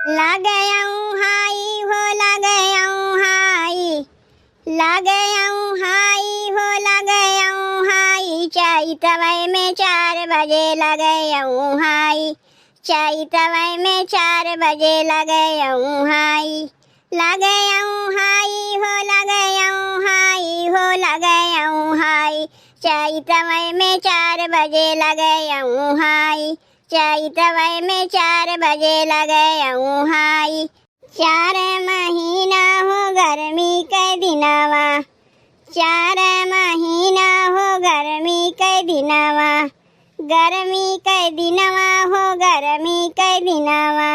लागयऊ हाई हो लागयऊ हाई, लागयऊ हाई हो लागयऊ हाई, चैतवय में 4 बजे लगयऊ हाई, चैतवय में 4 बजे लगयऊ हाई, लागयऊ हाई हो लागयऊ हाई हो लागयऊ हाई, चैतवय में 4 बजे लगयऊ हाई, चैतवय में 4 बजे लगयऊ हाई। 4 महीना हो गर्मी के दिनवा, 4 महीना हो गर्मी के दिनवा, गर्मी के दिनवा हो गर्मी के दिनवा,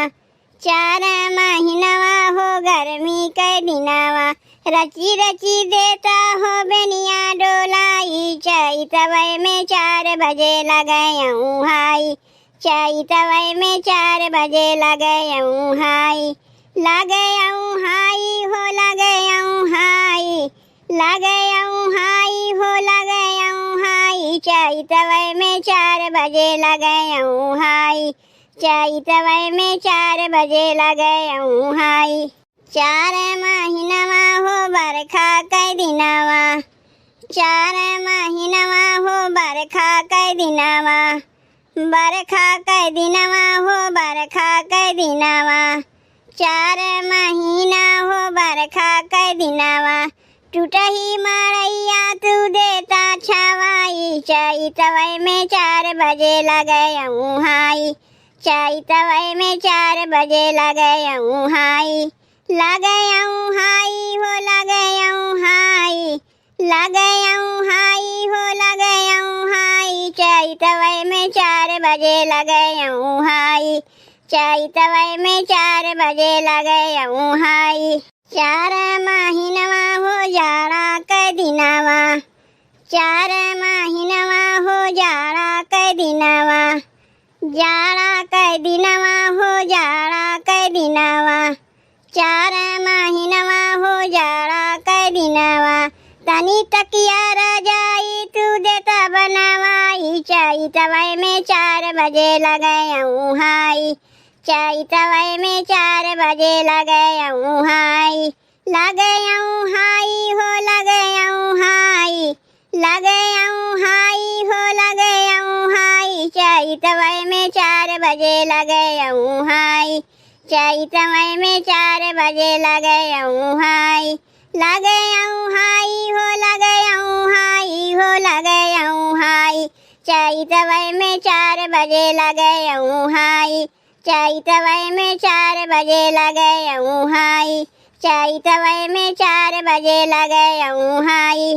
4 महीनवा हो गर्मी के दिनवा, रची रची देता हो बेनिया डोलाई, चैतवय में 4 बजे लगयऊ हाई, चैतवय में 4 बजे लगयऊ हाई, लागयऊ हाई हो लागयऊ हाई, लागयऊ हाई हो लागयऊ हाई, चैतवय में 4 बजे लगयऊ हाई, चैतवय में 4 बजे लगयऊ हाई। 4 महीनवा हो बरखा के दिनवा, 4 महीनवा हो बरखा के दिनवा, बरखा के दिनवा हो बरखा के दिनवा, 4 महीना हो बरखा के दिनवा, टूटही मड़ैया तू देता छवाई, चैतवय में 4 बजे लगयऊ हाई, चैतवय में 4 बजे लगयऊ हाई, लागयऊ हाई हो लागयऊ हाई, लागयऊ हाई हो लागयऊ हाई, चैतवय में 4 बजे लगयऊ हाई, चैतवय में 4 बजे लगयऊ हाई। 4 महीनवा हो जाड़ा के दिनवा, 4 महीनवा हो जाड़ा के दिनवा, जाड़ा के दिनवा हो जाड़ा के दिनवा, 4 महीनवा हो जाड़ा के दिनवा, तनी तकिया रजाई तू देता बनवाई, चैतवय में 4 बजे लगयऊ हाई, चैतवय में 4 बजे लगयऊ हाई, लागयऊ हाई हो लागयऊ हाई, लागयऊ हाई हो लागयऊ हाई, चैतवय में 4 बजे लगयऊ हाई, चैतवय में 4 बजे लगयऊ हाई, लागयऊ हाई हो लागयऊ हाई हो लागयऊ हाई, चैतवय में 4 बजे लगयऊ हाई, चैतवय में 4 बजे लगयऊ हाई, चैतवय में 4 बजे लगयऊ हाई।